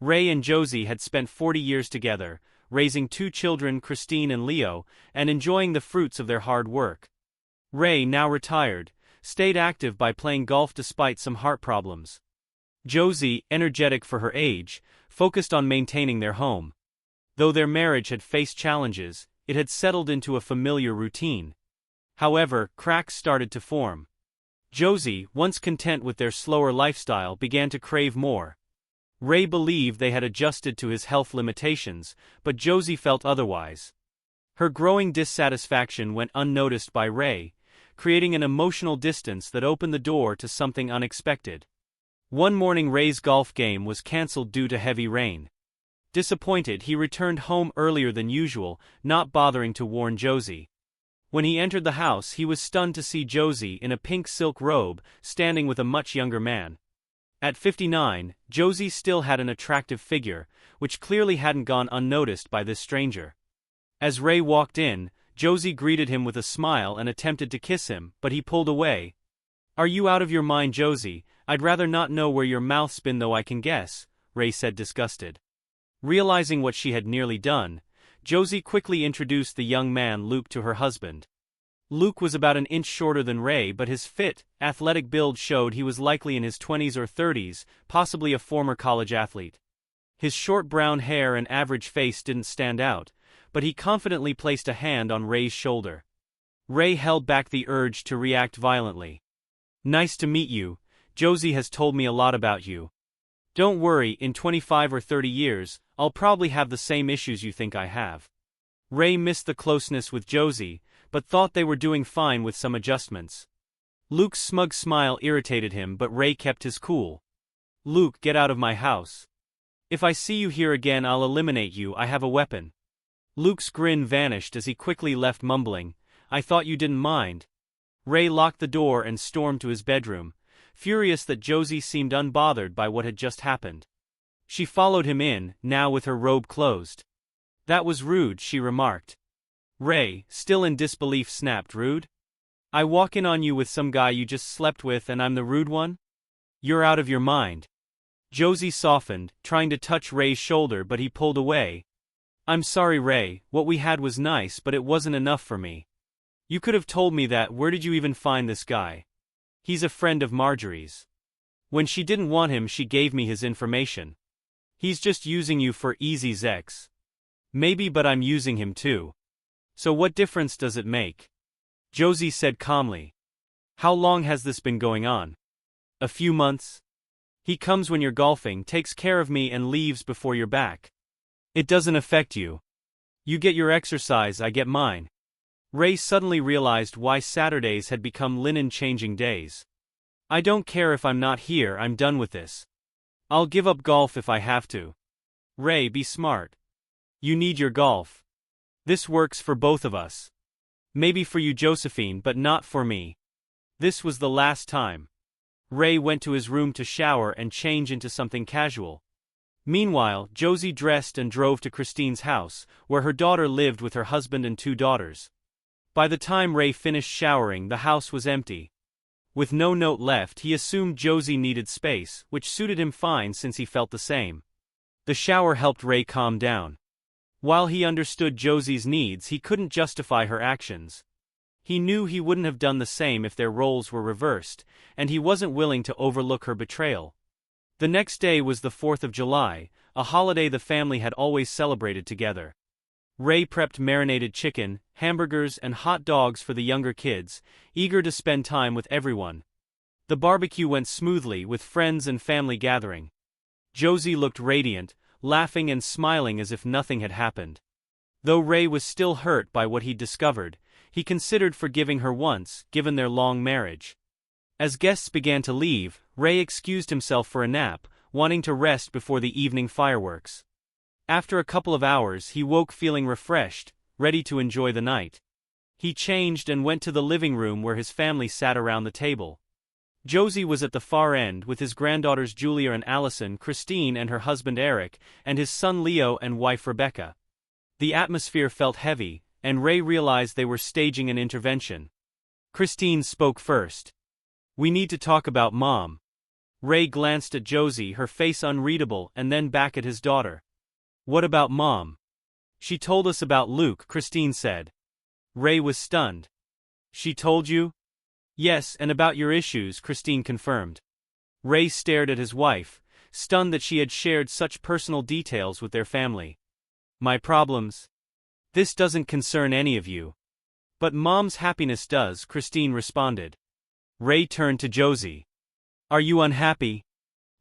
Ray and Josie had spent 40 years together, raising two children, Christine and Leo, and enjoying the fruits of their hard work. Ray, now retired, stayed active by playing golf despite some heart problems. Josie, energetic for her age, focused on maintaining their home. Though their marriage had faced challenges, it had settled into a familiar routine. However, cracks started to form. Josie, once content with their slower lifestyle, began to crave more. Ray believed they had adjusted to his health limitations, but Josie felt otherwise. Her growing dissatisfaction went unnoticed by Ray, creating an emotional distance that opened the door to something unexpected. One morning Ray's golf game was cancelled due to heavy rain. Disappointed, he returned home earlier than usual, not bothering to warn Josie. When he entered the house, he was stunned to see Josie in a pink silk robe, standing with a much younger man. At 59, Josie still had an attractive figure, which clearly hadn't gone unnoticed by this stranger. As Ray walked in, Josie greeted him with a smile and attempted to kiss him, but he pulled away. "Are you out of your mind, Josie? I'd rather not know where your mouth's been, though I can guess," Ray said, disgusted. Realizing what she had nearly done, Josie quickly introduced the young man Luke to her husband. Luke was about an inch shorter than Ray, but his fit, athletic build showed he was likely in his 20s or 30s, possibly a former college athlete. His short brown hair and average face didn't stand out, but he confidently placed a hand on Ray's shoulder. Ray held back the urge to react violently. "Nice to meet you. Josie has told me a lot about you. Don't worry, in 25 or 30 years, I'll probably have the same issues you think I have." Ray missed the closeness with Josie, but thought they were doing fine with some adjustments. Luke's smug smile irritated him, but Ray kept his cool. "Luke, get out of my house. If I see you here again, I'll eliminate you. I have a weapon." Luke's grin vanished as he quickly left, mumbling, "I thought you didn't mind." Ray locked the door and stormed to his bedroom, furious that Josie seemed unbothered by what had just happened. She followed him in, now with her robe closed. "That was rude," she remarked. Ray, still in disbelief, snapped, "Rude? I walk in on you with some guy you just slept with and I'm the rude one? You're out of your mind." Josie softened, trying to touch Ray's shoulder, but he pulled away. "I'm sorry, Ray, what we had was nice, but it wasn't enough for me. You could have told me that. Where did you even find this guy?" "He's a friend of Marjorie's. When she didn't want him, she gave me his information. He's just using you for easy sex." "Maybe, but I'm using him too. So what difference does it make?" Josie said calmly. "How long has this been going on?" "A few months. He comes when you're golfing, takes care of me, and leaves before you're back. It doesn't affect you. You get your exercise, I get mine." Ray suddenly realized why Saturdays had become linen-changing days. "I don't care if I'm not here, I'm done with this. I'll give up golf if I have to." "Ray, be smart. You need your golf. This works for both of us. Maybe for you, Josephine, but not for me." This was the last time. Ray went to his room to shower and change into something casual. Meanwhile, Josie dressed and drove to Christine's house, where her daughter lived with her husband and two daughters. By the time Ray finished showering, the house was empty. With no note left, he assumed Josie needed space, which suited him fine since he felt the same. The shower helped Ray calm down. While he understood Josie's needs, he couldn't justify her actions. He knew he wouldn't have done the same if their roles were reversed, and he wasn't willing to overlook her betrayal. The next day was the 4th of July, a holiday the family had always celebrated together. Ray prepped marinated chicken, hamburgers, and hot dogs for the younger kids, eager to spend time with everyone. The barbecue went smoothly, with friends and family gathering. Josie looked radiant, laughing and smiling as if nothing had happened. Though Ray was still hurt by what he'd discovered, he considered forgiving her once, given their long marriage. As guests began to leave, Ray excused himself for a nap, wanting to rest before the evening fireworks. After a couple of hours, he woke feeling refreshed, ready to enjoy the night. He changed and went to the living room where his family sat around the table. Josie was at the far end with his granddaughters Julia and Allison, Christine and her husband Eric, and his son Leo and wife Rebecca. The atmosphere felt heavy, and Ray realized they were staging an intervention. Christine spoke first. "We need to talk about Mom. Ray glanced at Josie, her face unreadable, and then back at his daughter. What about Mom? She told us about Luke, Christine said. Ray was stunned. She told you? Yes, and about your issues, Christine confirmed. Ray stared at his wife, stunned that she had shared such personal details with their family. My problems? This doesn't concern any of you. But Mom's happiness does, Christine responded. Ray turned to Josie. Are you unhappy?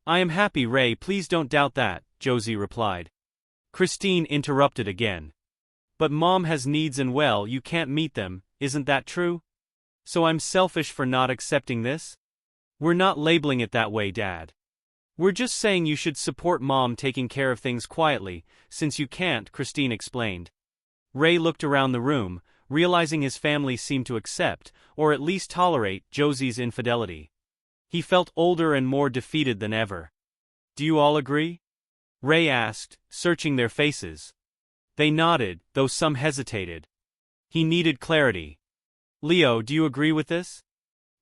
I am happy, Ray, please don't doubt that, Josie replied. Christine interrupted again. But Mom has needs and well, you can't meet them, isn't that true? So I'm selfish for not accepting this? We're not labeling it that way, Dad. We're just saying you should support Mom taking care of things quietly, since you can't, Christine explained. Ray looked around the room, realizing his family seemed to accept, or at least tolerate, Josie's infidelity. He felt older and more defeated than ever. Do you all agree? Ray asked, searching their faces. They nodded, though some hesitated. He needed clarity. Leo, do you agree with this?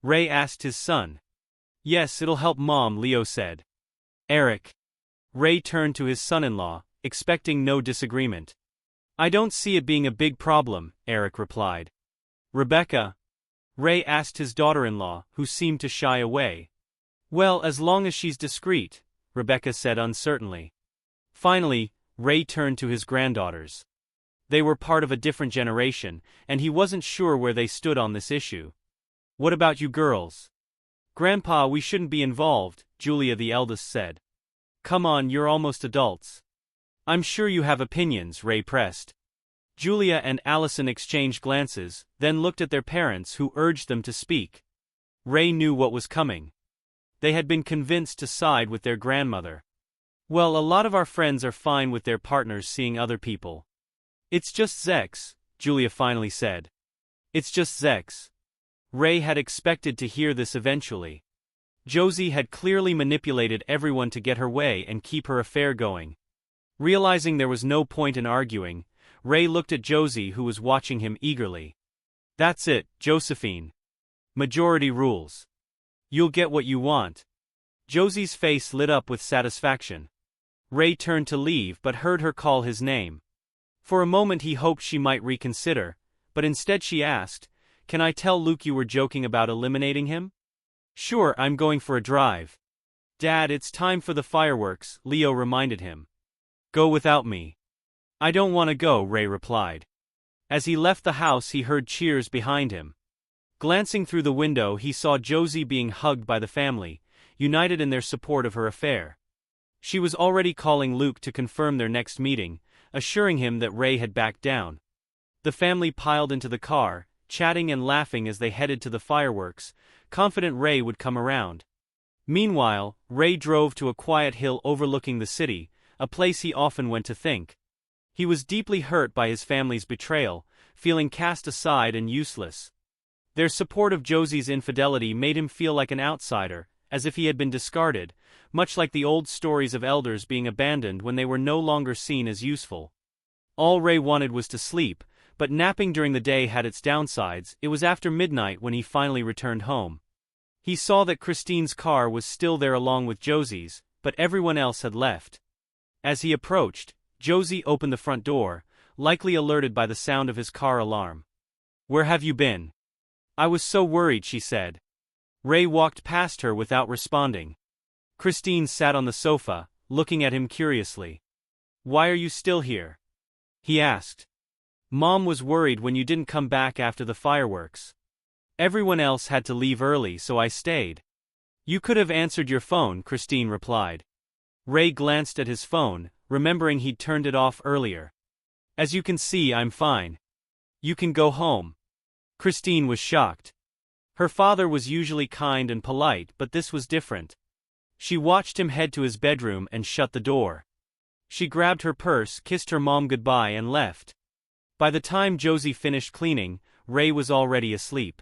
Ray asked his son. Yes, it'll help Mom, Leo said. Eric. Ray turned to his son-in-law, expecting no disagreement. I don't see it being a big problem, Eric replied. Rebecca? Ray asked his daughter-in-law, who seemed to shy away. Well, as long as she's discreet, Rebecca said uncertainly. Finally, Ray turned to his granddaughters. They were part of a different generation, and he wasn't sure where they stood on this issue. What about you girls? Grandpa, we shouldn't be involved, Julia the eldest said. Come on, you're almost adults. I'm sure you have opinions, Ray pressed. Julia and Allison exchanged glances, then looked at their parents who urged them to speak. Ray knew what was coming. They had been convinced to side with their grandmother. Well, a lot of our friends are fine with their partners seeing other people. It's just Zex, Julia finally said. It's just Zex. Ray had expected to hear this eventually. Josie had clearly manipulated everyone to get her way and keep her affair going. Realizing there was no point in arguing, Ray looked at Josie, who was watching him eagerly. That's it, Josephine. Majority rules. You'll get what you want. Josie's face lit up with satisfaction. Ray turned to leave but heard her call his name. For a moment he hoped she might reconsider, but instead she asked, Can I tell Luke you were joking about eliminating him? Sure, I'm going for a drive. Dad, it's time for the fireworks, Leo reminded him. Go without me. I don't want to go, Ray replied. As he left the house he heard cheers behind him. Glancing through the window he saw Josie being hugged by the family, united in their support of her affair. She was already calling Luke to confirm their next meeting, assuring him that Ray had backed down. The family piled into the car, chatting and laughing as they headed to the fireworks, confident Ray would come around. Meanwhile, Ray drove to a quiet hill overlooking the city, a place he often went to think. He was deeply hurt by his family's betrayal, feeling cast aside and useless. Their support of Josie's infidelity made him feel like an outsider, as if he had been discarded, much like the old stories of elders being abandoned when they were no longer seen as useful. All Ray wanted was to sleep, but napping during the day had its downsides. It was after midnight when he finally returned home. He saw that Christine's car was still there along with Josie's, but everyone else had left. As he approached, Josie opened the front door, likely alerted by the sound of his car alarm. Where have you been? I was so worried, she said. Ray walked past her without responding. Christine sat on the sofa, looking at him curiously. Why are you still here? He asked. Mom was worried when you didn't come back after the fireworks. Everyone else had to leave early, so I stayed. You could have answered your phone, Christine replied. Ray glanced at his phone, remembering he'd turned it off earlier. As you can see, I'm fine. You can go home. Christine was shocked. Her father was usually kind and polite, but this was different. She watched him head to his bedroom and shut the door. She grabbed her purse, kissed her mom goodbye and left. By the time Josie finished cleaning, Ray was already asleep.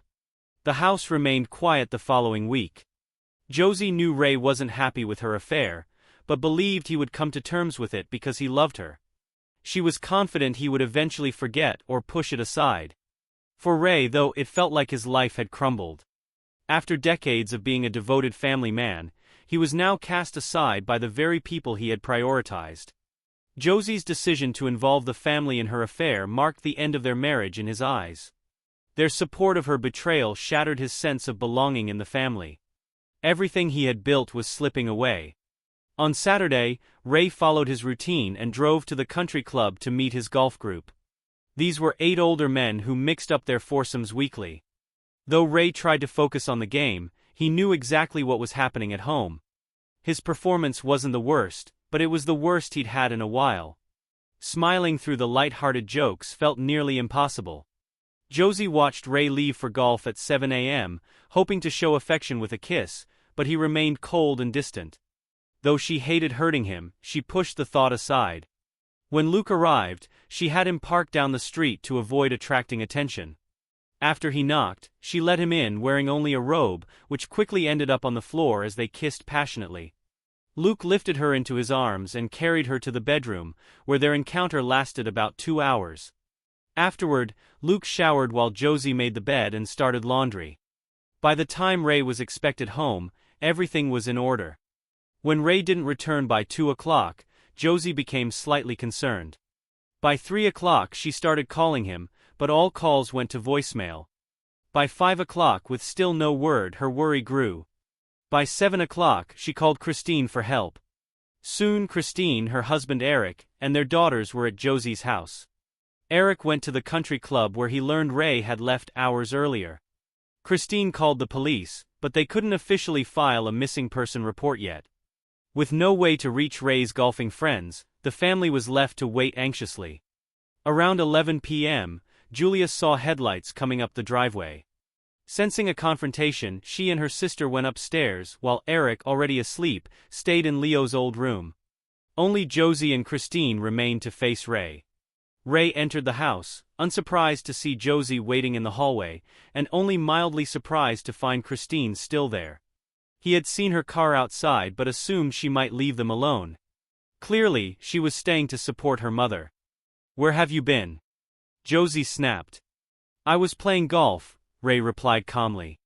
The house remained quiet the following week. Josie knew Ray wasn't happy with her affair, but believed he would come to terms with it because he loved her. She was confident he would eventually forget or push it aside. For Ray, though, it felt like his life had crumbled. After decades of being a devoted family man, he He was now cast aside by the very people he had prioritized. Josie's decision to involve the family in her affair marked the end of their marriage in his eyes. Their support of her betrayal shattered his sense of belonging in the family. Everything he had built was slipping away. On Saturday, Ray followed his routine and drove to the country club to meet his golf group. These were 8 older men who mixed up their foursomes weekly. Though Ray tried to focus on the game, he knew exactly what was happening at home. His performance wasn't the worst, but it was the worst he'd had in a while. Smiling through the light-hearted jokes felt nearly impossible. Josie watched Ray leave for golf at 7 a.m., hoping to show affection with a kiss, but he remained cold and distant. Though she hated hurting him, she pushed the thought aside. When Luke arrived, she had him park down the street to avoid attracting attention. After he knocked, she let him in wearing only a robe, which quickly ended up on the floor as they kissed passionately. Luke lifted her into his arms and carried her to the bedroom, where their encounter lasted about 2 hours. Afterward, Luke showered while Josie made the bed and started laundry. By the time Ray was expected home, everything was in order. When Ray didn't return by 2 o'clock, Josie became slightly concerned. By 3 o'clock she started calling him, but all calls went to voicemail. By 5 o'clock, with still no word, her worry grew. By 7 o'clock, she called Christine for help. Soon Christine, her husband Eric, and their daughters were at Josie's house. Eric went to the country club where he learned Ray had left hours earlier. Christine called the police, but they couldn't officially file a missing person report yet. With no way to reach Ray's golfing friends, the family was left to wait anxiously. Around 11 p.m., Julia saw headlights coming up the driveway. Sensing a confrontation, she and her sister went upstairs, while Eric, already asleep, stayed in Leo's old room. Only Josie and Christine remained to face Ray. Ray entered the house, unsurprised to see Josie waiting in the hallway, and only mildly surprised to find Christine still there. He had seen her car outside but assumed she might leave them alone. Clearly, she was staying to support her mother. "Where have you been?" Josie snapped. "I was playing golf," Ray replied calmly.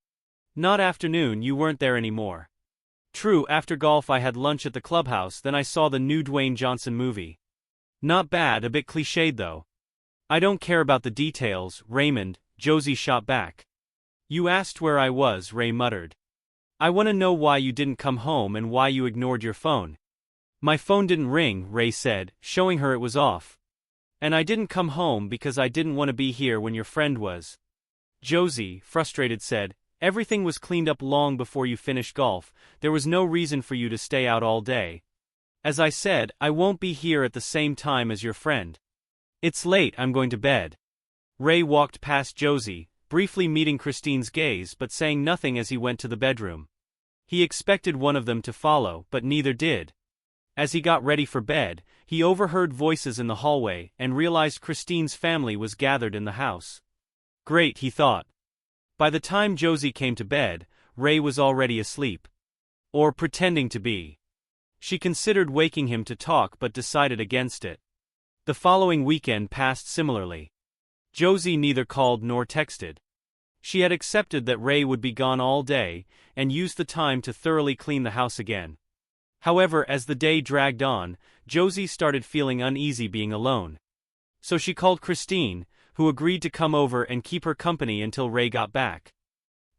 "Not afternoon, you weren't there anymore." "True, after golf I had lunch at the clubhouse, then I saw the new Dwayne Johnson movie." "Not bad, a bit cliched though." "I don't care about the details, Raymond," Josie shot back. "You asked where I was," Ray muttered. "I want to know why you didn't come home and why you ignored your phone." "My phone didn't ring," Ray said, showing her it was off. "And I didn't come home because I didn't want to be here when your friend was." Josie, frustrated, said, "Everything was cleaned up long before you finished golf, there was no reason for you to stay out all day. As I said, I won't be here at the same time as your friend. It's late, I'm going to bed." Ray walked past Josie, briefly meeting Christine's gaze but saying nothing as he went to the bedroom. He expected one of them to follow, but neither did. As he got ready for bed, he overheard voices in the hallway and realized Christine's family was gathered in the house. Great, he thought. By the time Josie came to bed, Ray was already asleep. Or pretending to be. She considered waking him to talk but decided against it. The following weekend passed similarly. Josie neither called nor texted. She had accepted that Ray would be gone all day, and used the time to thoroughly clean the house again. However, as the day dragged on, Josie started feeling uneasy being alone. So she called Christine, who agreed to come over and keep her company until Ray got back.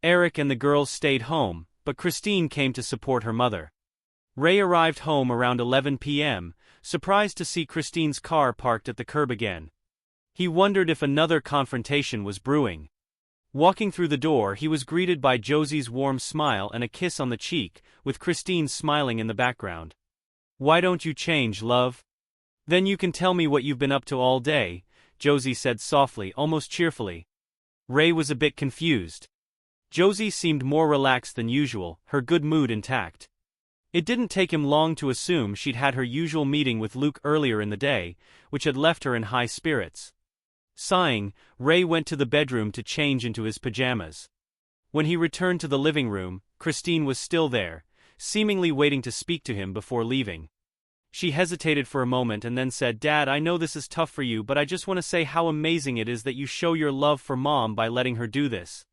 Eric and the girls stayed home, but Christine came to support her mother. Ray arrived home around 11 p.m., surprised to see Christine's car parked at the curb again. He wondered if another confrontation was brewing. Walking through the door, he was greeted by Josie's warm smile and a kiss on the cheek, with Christine smiling in the background. "Why don't you change, love? Then you can tell me what you've been up to all day," Josie said softly, almost cheerfully. Ray was a bit confused. Josie seemed more relaxed than usual, her good mood intact. It didn't take him long to assume she'd had her usual meeting with Luke earlier in the day, which had left her in high spirits. Sighing, Ray went to the bedroom to change into his pajamas. When he returned to the living room, Christine was still there, seemingly waiting to speak to him before leaving. She hesitated for a moment and then said, "Dad, I know this is tough for you, but I just want to say how amazing it is that you show your love for Mom by letting her do this.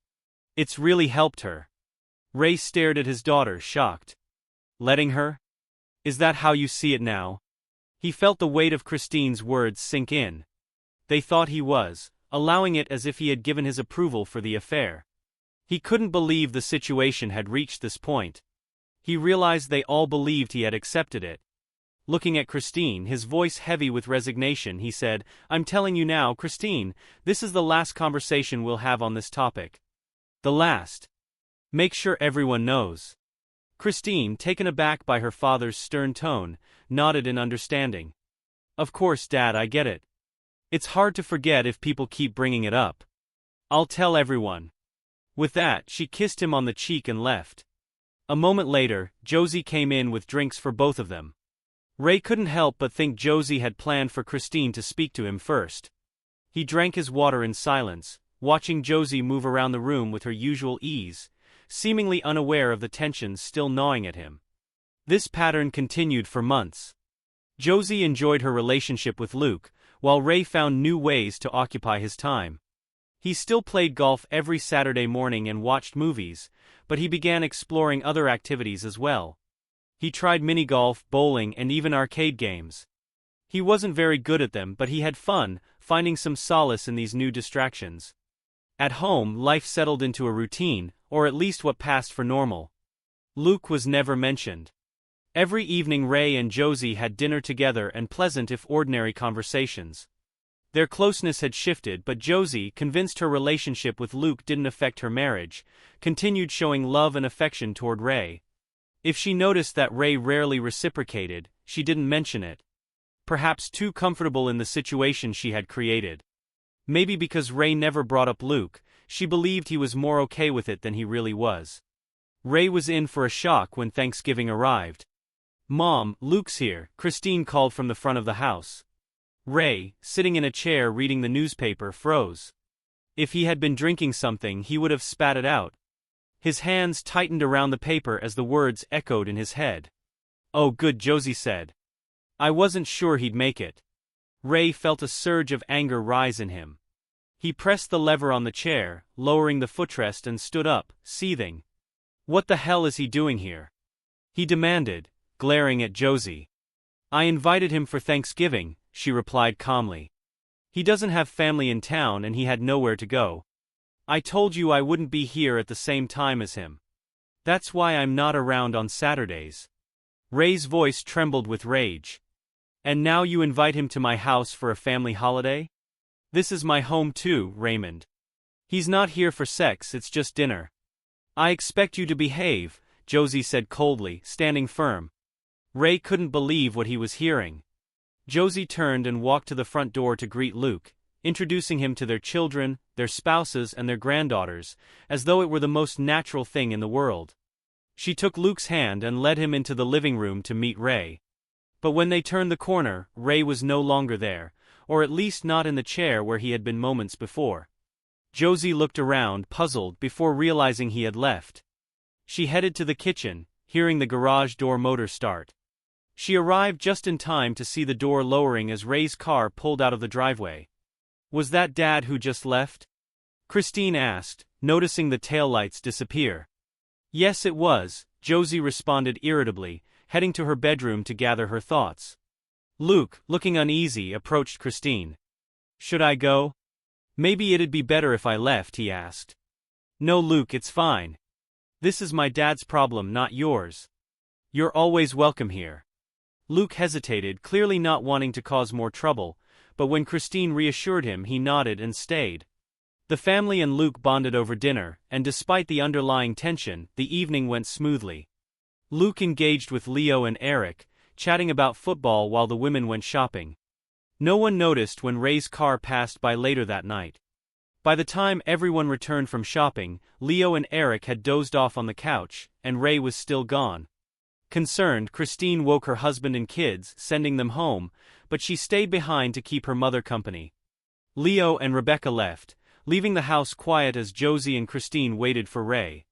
It's really helped her." Ray stared at his daughter, shocked. Letting her? Is that how you see it now? He felt the weight of Christine's words sink in. They thought he was, allowing it as if he had given his approval for the affair. He couldn't believe the situation had reached this point. He realized they all believed he had accepted it. Looking at Christine, his voice heavy with resignation, he said, "I'm telling you now, Christine, this is the last conversation we'll have on this topic. The last. Make sure everyone knows." Christine, taken aback by her father's stern tone, nodded in understanding. "Of course, Dad, I get it. It's hard to forget if people keep bringing it up. I'll tell everyone." With that, she kissed him on the cheek and left. A moment later, Josie came in with drinks for both of them. Ray couldn't help but think Josie had planned for Christine to speak to him first. He drank his water in silence, watching Josie move around the room with her usual ease, seemingly unaware of the tensions still gnawing at him. This pattern continued for months. Josie enjoyed her relationship with Luke, while Ray found new ways to occupy his time. He still played golf every Saturday morning and watched movies, but he began exploring other activities as well. He tried mini-golf, bowling, and even arcade games. He wasn't very good at them, but he had fun, finding some solace in these new distractions. At home, life settled into a routine, or at least what passed for normal. Luke was never mentioned. Every evening Ray and Josie had dinner together and pleasant if ordinary conversations. Their closeness had shifted, but Josie, convinced her relationship with Luke didn't affect her marriage, continued showing love and affection toward Ray. If she noticed that Ray rarely reciprocated, she didn't mention it. Perhaps too comfortable in the situation she had created. Maybe because Ray never brought up Luke, she believed he was more okay with it than he really was. Ray was in for a shock when Thanksgiving arrived. "Mom, Luke's here," Christine called from the front of the house. Ray, sitting in a chair reading the newspaper, froze. If he had been drinking something, he would have spat it out. His hands tightened around the paper as the words echoed in his head. "Oh good," Josie said. "I wasn't sure he'd make it." Ray felt a surge of anger rise in him. He pressed the lever on the chair, lowering the footrest, and stood up, seething. "What the hell is he doing here?" he demanded, glaring at Josie. "I invited him for Thanksgiving," she replied calmly. "He doesn't have family in town and he had nowhere to go. I told you I wouldn't be here at the same time as him. That's why I'm not around on Saturdays." Ray's voice trembled with rage. "And now you invite him to my house for a family holiday? This is my home too, Raymond. He's not here for sex, it's just dinner." "I expect you to behave," Josie said coldly, standing firm. Ray couldn't believe what he was hearing. Josie turned and walked to the front door to greet Luke, introducing him to their children, their spouses, and their granddaughters, as though it were the most natural thing in the world. She took Luke's hand and led him into the living room to meet Ray. But when they turned the corner, Ray was no longer there, or at least not in the chair where he had been moments before. Josie looked around, puzzled, before realizing he had left. She headed to the kitchen, hearing the garage door motor start. She arrived just in time to see the door lowering as Ray's car pulled out of the driveway. "Was that Dad who just left?" Christine asked, noticing the taillights disappear. "Yes, it was," Josie responded irritably, heading to her bedroom to gather her thoughts. Luke, looking uneasy, approached Christine. "Should I go? Maybe it'd be better if I left," he asked. "No, Luke, it's fine. This is my dad's problem, not yours. You're always welcome here." Luke hesitated, clearly not wanting to cause more trouble, but when Christine reassured him, he nodded and stayed. The family and Luke bonded over dinner, and despite the underlying tension, the evening went smoothly. Luke engaged with Leo and Eric, chatting about football while the women went shopping. No one noticed when Ray's car passed by later that night. By the time everyone returned from shopping, Leo and Eric had dozed off on the couch, and Ray was still gone. Concerned, Christine woke her husband and kids, sending them home, but she stayed behind to keep her mother company. Leo and Rebecca left, leaving the house quiet as Josie and Christine waited for Ray.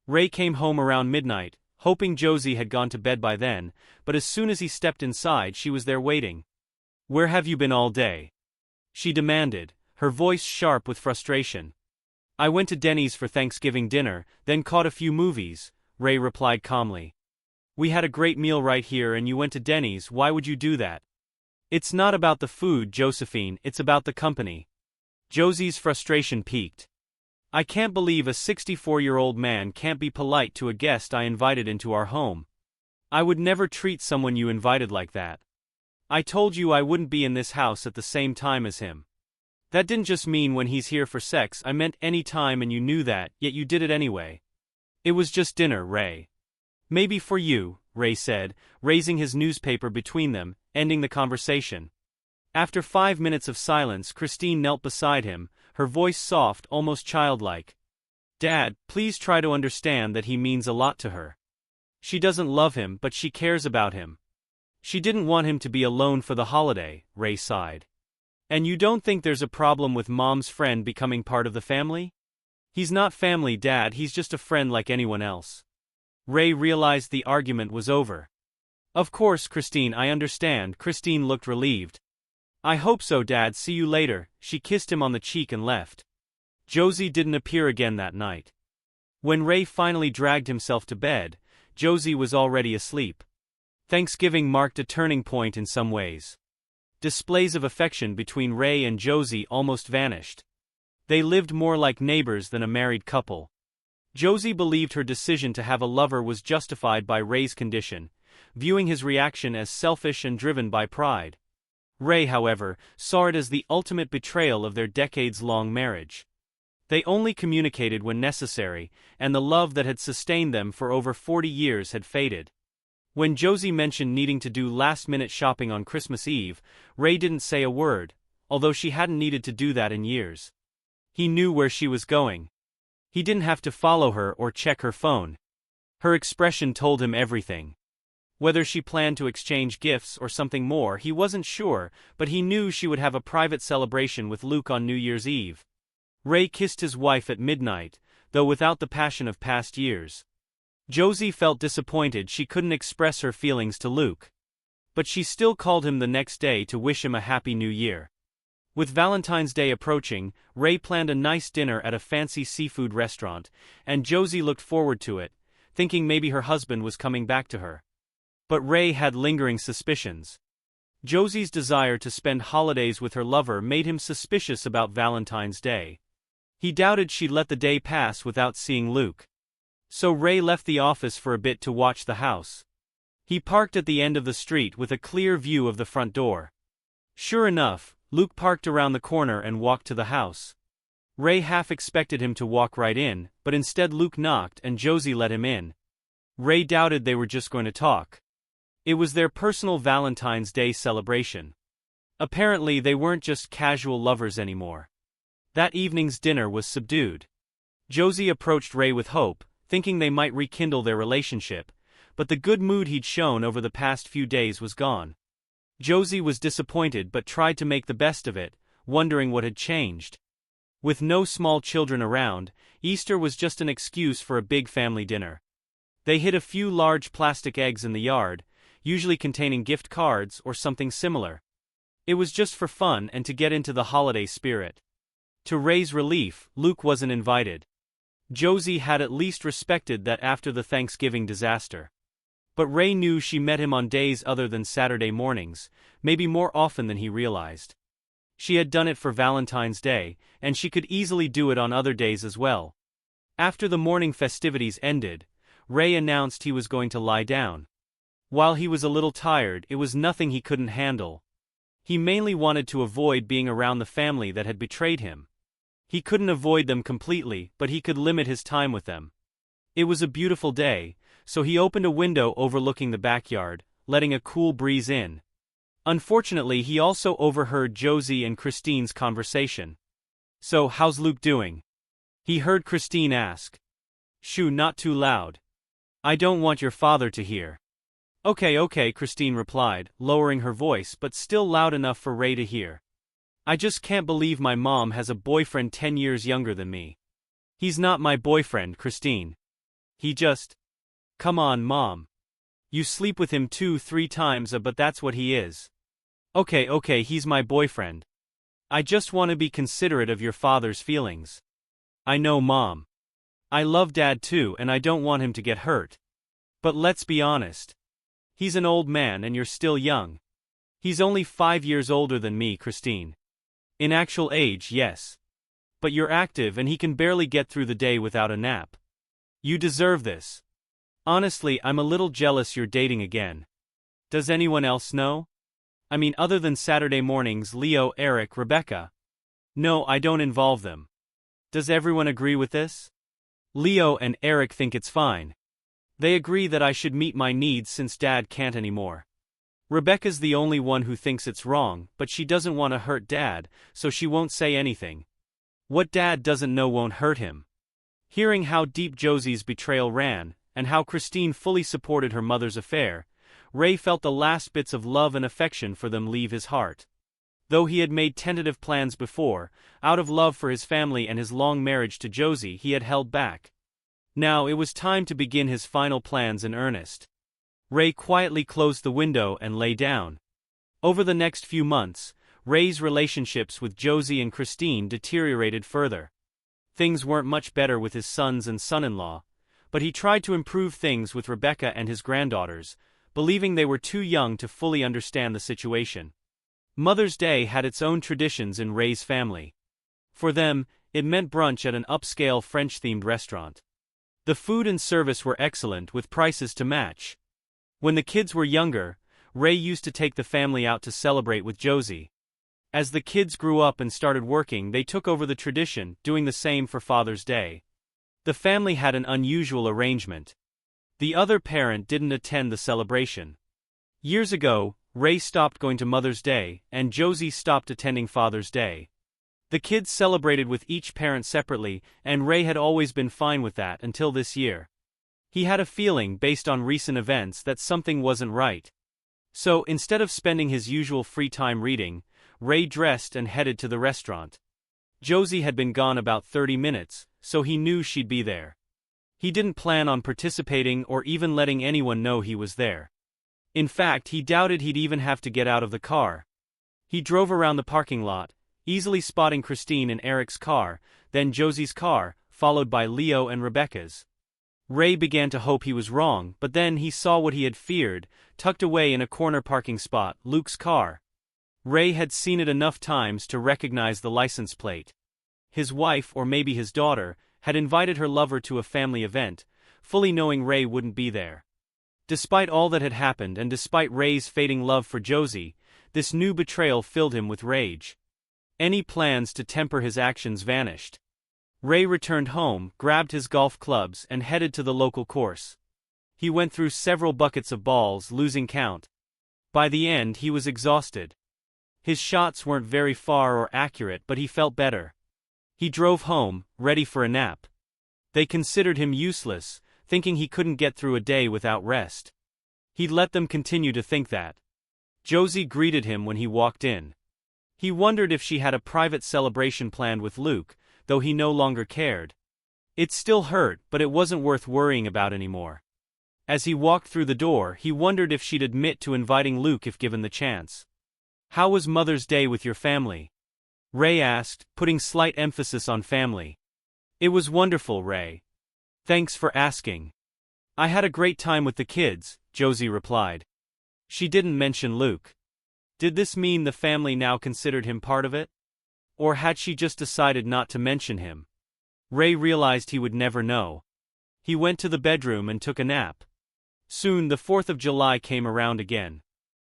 Ray came home around midnight, hoping Josie had gone to bed by then, but as soon as he stepped inside, she was there waiting. "Where have you been all day?" she demanded, her voice sharp with frustration. "I went to Denny's for Thanksgiving dinner, then caught a few movies," Ray replied calmly. We had a great meal right here and you went to Denny's, why would you do that? It's not about the food, Josephine, it's about the company. Josie's frustration peaked. I can't believe a 64-year-old man can't be polite to a guest I invited into our home. I would never treat someone you invited like that. I told you I wouldn't be in this house at the same time as him. That didn't just mean when he's here for sex, I meant any time, and you knew that, yet you did it anyway. It was just dinner, Ray. Maybe for you, Ray said, raising his newspaper between them, ending the conversation. After 5 minutes of silence, Christine knelt beside him, her voice soft, almost childlike. Dad, please try to understand that he means a lot to her. She doesn't love him, but she cares about him. She didn't want him to be alone for the holiday, Ray sighed. And you don't think there's a problem with Mom's friend becoming part of the family? He's not family, Dad, he's just a friend like anyone else. Ray realized the argument was over. Of course, Christine, I understand. Christine looked relieved. I hope so, Dad, see you later. She kissed him on the cheek and left. Josie didn't appear again that night. When Ray finally dragged himself to bed, Josie was already asleep. Thanksgiving marked a turning point in some ways. Displays of affection between Ray and Josie almost vanished. They lived more like neighbors than a married couple. Josie believed her decision to have a lover was justified by Ray's condition, viewing his reaction as selfish and driven by pride. Ray, however, saw it as the ultimate betrayal of their decades-long marriage. They only communicated when necessary, and the love that had sustained them for over 40 years had faded. When Josie mentioned needing to do last-minute shopping on Christmas Eve, Ray didn't say a word, although she hadn't needed to do that in years. He knew where she was going. He didn't have to follow her or check her phone. Her expression told him everything. Whether she planned to exchange gifts or something more, he wasn't sure, but he knew she would have a private celebration with Luke on New Year's Eve. Ray kissed his wife at midnight, though without the passion of past years. Josie felt disappointed she couldn't express her feelings to Luke. But she still called him the next day to wish him a happy new year. With Valentine's Day approaching, Ray planned a nice dinner at a fancy seafood restaurant, and Josie looked forward to it, thinking maybe her husband was coming back to her. But Ray had lingering suspicions. Josie's desire to spend holidays with her lover made him suspicious about Valentine's Day. He doubted she'd let the day pass without seeing Luke. So Ray left the office for a bit to watch the house. He parked at the end of the street with a clear view of the front door. Sure enough, Luke parked around the corner and walked to the house. Ray half expected him to walk right in, but instead Luke knocked and Josie let him in. Ray doubted they were just going to talk. It was their personal Valentine's Day celebration. Apparently they weren't just casual lovers anymore. That evening's dinner was subdued. Josie approached Ray with hope, thinking they might rekindle their relationship, but the good mood he'd shown over the past few days was gone. Josie was disappointed but tried to make the best of it, wondering what had changed. With no small children around, Easter was just an excuse for a big family dinner. They hid a few large plastic eggs in the yard, usually containing gift cards or something similar. It was just for fun and to get into the holiday spirit. To Ray's relief, Luke wasn't invited. Josie had at least respected that after the Thanksgiving disaster. But Ray knew she met him on days other than Saturday mornings, maybe more often than he realized. She had done it for Valentine's Day, and she could easily do it on other days as well. After the morning festivities ended, Ray announced he was going to lie down. While he was a little tired, it was nothing he couldn't handle. He mainly wanted to avoid being around the family that had betrayed him. He couldn't avoid them completely, but he could limit his time with them. It was a beautiful day, so he opened a window overlooking the backyard, letting a cool breeze in. Unfortunately, he also overheard Josie and Christine's conversation. "So, how's Luke doing?" he heard Christine ask. "Shoo, not too loud. I don't want your father to hear." Okay, Christine replied, lowering her voice but still loud enough for Ray to hear. "I just can't believe my mom has a boyfriend 10 years younger than me." "He's not my boyfriend, Christine. He just..." "Come on, Mom. You sleep with him 2-3 times but that's what he is." Okay, he's my boyfriend. I just want to be considerate of your father's feelings." "I know, Mom. I love Dad too and I don't want him to get hurt." But let's be honest. He's an old man and you're still young. He's only 5 years older than me, Christine. In actual age, yes. But you're active and he can barely get through the day without a nap. You deserve this. Honestly, I'm a little jealous you're dating again. Does anyone else know? I mean, other than Saturday mornings, Leo, Eric, Rebecca. No, I don't involve them. Does everyone agree with this? Leo and Eric think it's fine. They agree that I should meet my needs since Dad can't anymore. Rebecca's the only one who thinks it's wrong, but she doesn't want to hurt Dad, so she won't say anything. What Dad doesn't know won't hurt him. Hearing how deep Josie's betrayal ran, and how Christine fully supported her mother's affair, Ray felt the last bits of love and affection for them leave his heart. Though he had made tentative plans before, out of love for his family and his long marriage to Josie, he had held back. Now it was time to begin his final plans in earnest. Ray quietly closed the window and lay down. Over the next few months, Ray's relationships with Josie and Christine deteriorated further. Things weren't much better with his sons and son-in-law, but he tried to improve things with Rebecca and his granddaughters, believing they were too young to fully understand the situation. Mother's Day had its own traditions in Ray's family. For them, it meant brunch at an upscale French-themed restaurant. The food and service were excellent with prices to match. When the kids were younger, Ray used to take the family out to celebrate with Josie. As the kids grew up and started working, they took over the tradition, doing the same for Father's Day. The family had an unusual arrangement. The other parent didn't attend the celebration. Years ago, Ray stopped going to Mother's Day, and Josie stopped attending Father's Day. The kids celebrated with each parent separately, and Ray had always been fine with that until this year. He had a feeling, based on recent events, that something wasn't right. So, instead of spending his usual free time reading, Ray dressed and headed to the restaurant. Josie had been gone about 30 minutes, so he knew she'd be there. He didn't plan on participating or even letting anyone know he was there. In fact, he doubted he'd even have to get out of the car. He drove around the parking lot, easily spotting Christine and Eric's car, then Josie's car, followed by Leo and Rebecca's. Ray began to hope he was wrong, but then he saw what he had feared, tucked away in a corner parking spot, Luke's car. Ray had seen it enough times to recognize the license plate. His wife, or maybe his daughter, had invited her lover to a family event, fully knowing Ray wouldn't be there. Despite all that had happened and despite Ray's fading love for Josie, this new betrayal filled him with rage. Any plans to temper his actions vanished. Ray returned home, grabbed his golf clubs, and headed to the local course. He went through several buckets of balls, losing count. By the end, he was exhausted. His shots weren't very far or accurate, but he felt better. He drove home, ready for a nap. They considered him useless, thinking he couldn't get through a day without rest. He'd let them continue to think that. Josie greeted him when he walked in. He wondered if she had a private celebration planned with Luke, though he no longer cared. It still hurt, but it wasn't worth worrying about anymore. As he walked through the door, he wondered if she'd admit to inviting Luke if given the chance. "How was Mother's Day with your family?" Ray asked, putting slight emphasis on family. "It was wonderful, Ray. Thanks for asking." "I had a great time with the kids," Josie replied. She didn't mention Luke. Did this mean the family now considered him part of it? Or had she just decided not to mention him? Ray realized he would never know. He went to the bedroom and took a nap. Soon the 4th of July came around again.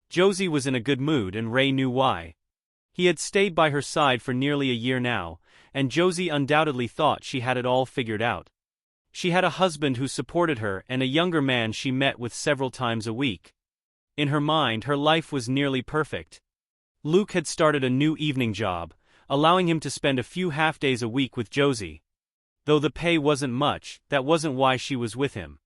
Josie was in a good mood and Ray knew why. He had stayed by her side for nearly a year now, and Josie undoubtedly thought she had it all figured out. She had a husband who supported her and a younger man she met with several times a week. In her mind, her life was nearly perfect. Luke had started a new evening job, allowing him to spend a few half-days a week with Josie. Though the pay wasn't much, that wasn't why she was with him.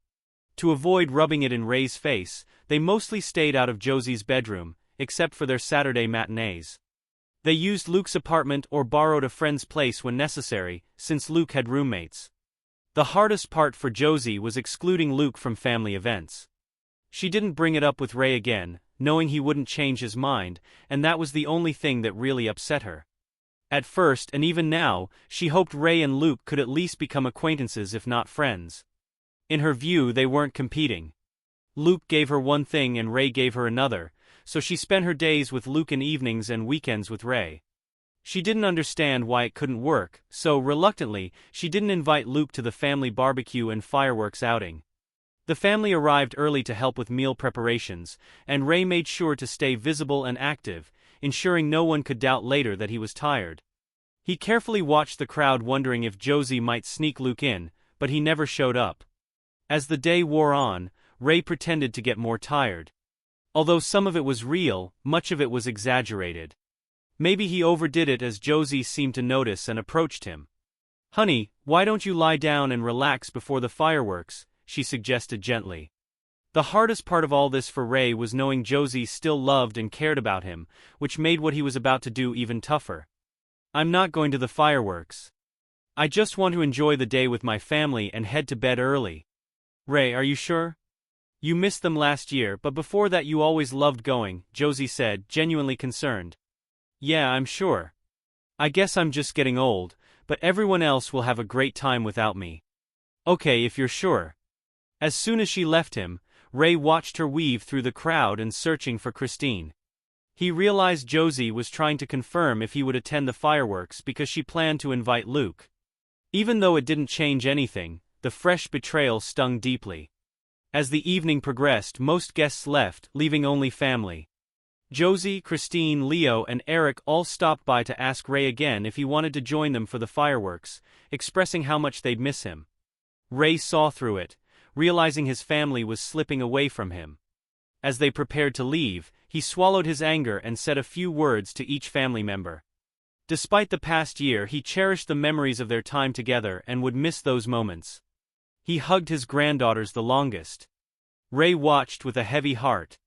To avoid rubbing it in Ray's face, they mostly stayed out of Josie's bedroom, except for their Saturday matinees. They used Luke's apartment or borrowed a friend's place when necessary, since Luke had roommates. The hardest part for Josie was excluding Luke from family events. She didn't bring it up with Ray again, knowing he wouldn't change his mind, and that was the only thing that really upset her. At first, and even now, she hoped Ray and Luke could at least become acquaintances if not friends. In her view, they weren't competing. Luke gave her one thing and Ray gave her another, so she spent her days with Luke and evenings and weekends with Ray. She didn't understand why it couldn't work, so reluctantly, she didn't invite Luke to the family barbecue and fireworks outing. The family arrived early to help with meal preparations, and Ray made sure to stay visible and active, ensuring no one could doubt later that he was tired. He carefully watched the crowd, wondering if Josie might sneak Luke in, but he never showed up. As the day wore on, Ray pretended to get more tired. Although some of it was real, much of it was exaggerated. Maybe he overdid it, as Josie seemed to notice and approached him. "Honey, why don't you lie down and relax before the fireworks?" she suggested gently. The hardest part of all this for Ray was knowing Josie still loved and cared about him, which made what he was about to do even tougher. "I'm not going to the fireworks. I just want to enjoy the day with my family and head to bed early." "Ray, are you sure? You missed them last year, but before that you always loved going," Josie said, genuinely concerned. "Yeah, I'm sure. I guess I'm just getting old, but everyone else will have a great time without me." "Okay, if you're sure." As soon as she left him, Ray watched her weave through the crowd and searching for Christine. He realized Josie was trying to confirm if he would attend the fireworks because she planned to invite Luke. Even though it didn't change anything, the fresh betrayal stung deeply. As the evening progressed, most guests left, leaving only family. Josie, Christine, Leo, and Eric all stopped by to ask Ray again if he wanted to join them for the fireworks, expressing how much they'd miss him. Ray saw through it, realizing his family was slipping away from him. As they prepared to leave, he swallowed his anger and said a few words to each family member. Despite the past year, he cherished the memories of their time together and would miss those moments. He hugged his granddaughters the longest. Ray watched with a heavy heart.